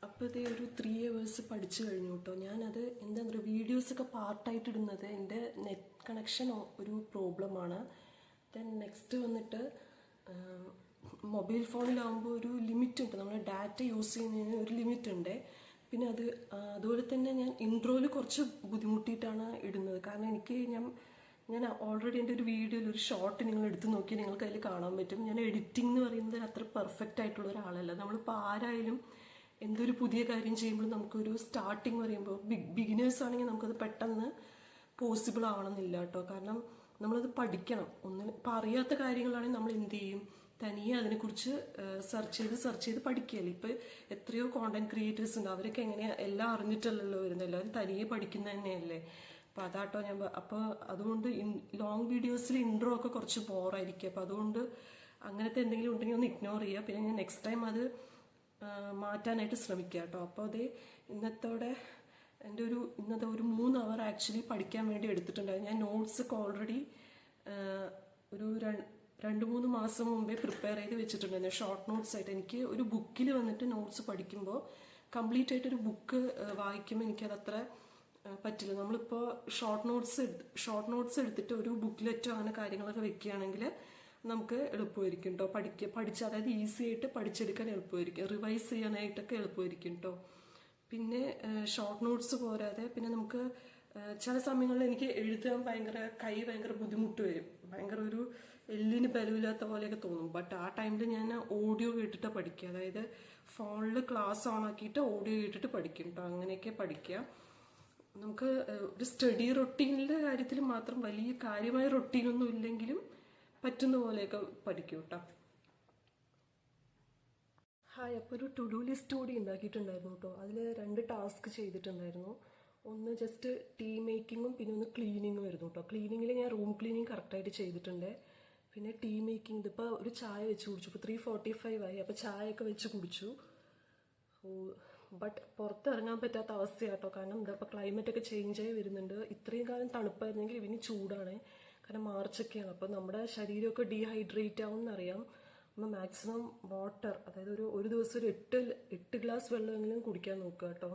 അപ്പോൾ ഇത് ഒരു 3 hours പഠിച്ചു കഴിഞ്ഞു കേട്ടോ. ഞാനത് എന്താ പറയുക, വീഡിയോസൊക്കെ പാർട്ടായിട്ട് ഇടുന്നത് എൻ്റെ നെറ്റ് കണക്ഷൻ ഒരു പ്രോബ്ലമാണ്. ദെൻ നെക്സ്റ്റ് വന്നിട്ട് മൊബൈൽ ഫോണിലാവുമ്പോൾ ഒരു ലിമിറ്റ് ഉണ്ട്, നമ്മൾ ഡാറ്റ യൂസ് ചെയ്യുന്നതിന് ഒരു ലിമിറ്റ് ഉണ്ട്. പിന്നെ അതുപോലെ തന്നെ ഞാൻ ഇൻട്രോയിൽ കുറച്ച് ബുദ്ധിമുട്ടിയിട്ടാണ് ഇടുന്നത്. കാരണം ഞാൻ ഓൾറെഡി എൻ്റെ ഒരു വീഡിയോയിൽ ഒരു ഷോർട്ട് നിങ്ങൾ എടുത്ത് നോക്കിയാൽ നിങ്ങൾക്ക് അതിൽ കാണാൻ പറ്റും. ഞാൻ എഡിറ്റിംഗ് എന്ന് പറയുന്നത് അത്ര പെർഫെക്റ്റ് ആയിട്ടുള്ള ഒരാളല്ല. നമ്മളിപ്പോൾ ആരായാലും എന്തൊരു പുതിയ കാര്യം ചെയ്യുമ്പോഴും നമുക്കൊരു സ്റ്റാർട്ടിങ് പറയുമ്പോൾ ബിഗിനേഴ്സ് ആണെങ്കിൽ നമുക്കത് പെട്ടെന്ന് പോസിബിൾ ആവണമെന്നില്ല കേട്ടോ. കാരണം നമ്മളത് പഠിക്കണം. ഇപ്പം അറിയാത്ത കാര്യങ്ങളാണെങ്കിൽ നമ്മൾ എന്ത് ചെയ്യും, തനിയെ അതിനെക്കുറിച്ച് സെർച്ച് ചെയ്ത് പഠിക്കുകയല്ലേ. ഇപ്പം എത്രയോ കോണ്ടന്റ് ക്രിയേറ്റേഴ്സ് ഉണ്ട്, അവരൊക്കെ എങ്ങനെയാ എല്ലാം അറിഞ്ഞിട്ടല്ലല്ലോ വരുന്നത്, എല്ലാവരും തനിയെ പഠിക്കുന്നത് തന്നെയല്ലേ. അപ്പം അതാട്ടോ അപ്പോൾ അതുകൊണ്ട് ലോങ് വീഡിയോസിൽ ഇൻട്രോ ഒക്കെ കുറച്ച് ബോറായിരിക്കും. അപ്പം അതുകൊണ്ട് അങ്ങനത്തെ എന്തെങ്കിലും ഉണ്ടെങ്കിൽ ഒന്ന് ഇഗ്നോർ ചെയ്യുക. പിന്നെ ഞാൻ നെക്സ്റ്റ് ടൈം അത് മാറ്റാനായിട്ട് ശ്രമിക്കുക കേട്ടോ. അപ്പോൾ അതേ ഇന്നത്തെ ഒരു 3 hour ആക്ച്വലി പഠിക്കാൻ വേണ്ടി എടുത്തിട്ടുണ്ടായിരുന്നു. ഞാൻ നോട്ട്സ് ഒക്കെ ഓൾറെഡി ഒരു 2-3 മാസം മുമ്പേ പ്രിപ്പയർ ചെയ്ത് വെച്ചിട്ടുണ്ടായിരുന്നു, ഷോർട്ട് നോട്ട്സ് ആയിട്ട്. എനിക്ക് ഒരു ബുക്കിൽ വന്നിട്ട് നോട്ട്സ് പഠിക്കുമ്പോൾ കംപ്ലീറ്റ് ആയിട്ടൊരു ബുക്ക് വായിക്കുമ്പോൾ എനിക്കതത്ര പറ്റില്ല. നമ്മളിപ്പോൾ ഷോർട്ട് നോട്ട്സ് എടുത്തിട്ട് ഒരു ബുക്ക്ലെറ്റോ അങ്ങനെ കാര്യങ്ങളൊക്കെ വെക്കുകയാണെങ്കിൽ നമുക്ക് എളുപ്പമായിരിക്കും കേട്ടോ. അതായത് ഈസി ആയിട്ട് പഠിച്ചെടുക്കാൻ എളുപ്പമായിരിക്കും, റിവൈസ് ചെയ്യാനായിട്ടൊക്കെ എളുപ്പമായിരിക്കും കേട്ടോ. പിന്നെ ഷോർട്ട് നോട്ട്സ് പോരാതെ പിന്നെ നമുക്ക് ചില സമയങ്ങളിൽ എനിക്ക് എഴുതാൻ ഭയങ്കര ബുദ്ധിമുട്ട് വരും, ഭയങ്കര ഒരു എല്ലിന് ബലമില്ലാത്ത പോലെയൊക്കെ തോന്നും. ബട്ട് ആ ടൈമിൽ ഞാൻ ഓഡിയോ കേട്ടിട്ട് പഠിക്കുക, അതായത് ഫോണിൽ ക്ലാസ് ഓൺ ആക്കിയിട്ട് ഓഡിയോ കേട്ടിട്ട് പഠിക്കും കേട്ടോ. അങ്ങനെയൊക്കെ പഠിക്കുക. നമുക്ക് ഒരു സ്റ്റഡി റൊട്ടീനിൻ്റെ കാര്യത്തിൽ മാത്രം വലിയ കാര്യമായ റൊട്ടീനൊന്നും ഇല്ലെങ്കിലും പറ്റുന്ന പോലെയൊക്കെ പഠിക്കും കേട്ടോ. ഹായ്, അപ്പോൾ ഒരു ടു ഡു ലിസ്റ്റ് കൂടി ഉണ്ടാക്കിയിട്ടുണ്ടായിരുന്നു കേട്ടോ. അതിൽ 2 ടാസ്ക് ചെയ്തിട്ടുണ്ടായിരുന്നു. ഒന്ന് ജസ്റ്റ് ടീ മേക്കിങ്ങും പിന്നെ ഒന്ന് ക്ലീനിങ്ങും ആയിരുന്നു കേട്ടോ. ക്ലീനിങ്ങിൽ ഞാൻ റൂം ക്ലീനിങ് കറക്റ്റായിട്ട് ചെയ്തിട്ടുണ്ട്. പിന്നെ ടീ മേക്കിംഗ് ഇതിപ്പോൾ ഒരു ചായ വെച്ച് കുടിച്ചു, ഇപ്പോൾ 3:45 ആയി. അപ്പോൾ ചായയൊക്കെ വെച്ച് കുടിച്ചു. ബട്ട് പുറത്തിറങ്ങാൻ പറ്റാത്ത അവസ്ഥയാട്ടോ. കാരണം ഇപ്പോൾ ക്ലൈമറ്റൊക്കെ ചേഞ്ചായി വരുന്നുണ്ട്. ഇത്രയും കാലം തണുപ്പായിരുന്നെങ്കിൽ ഇനി ചൂടാണ്, കാരണം മാർച്ചൊക്കെയാണ്. അപ്പോൾ നമ്മുടെ ശരീരമൊക്കെ ഡീഹൈഡ്രേറ്റ് ആവും എന്നറിയാം. നമ്മൾ മാക്സിമം വാട്ടർ, അതായത് ഒരു ദിവസം ഒരു 8 ഗ്ലാസ് വെള്ളമെങ്കിലും കുടിക്കാൻ നോക്കുക കേട്ടോ.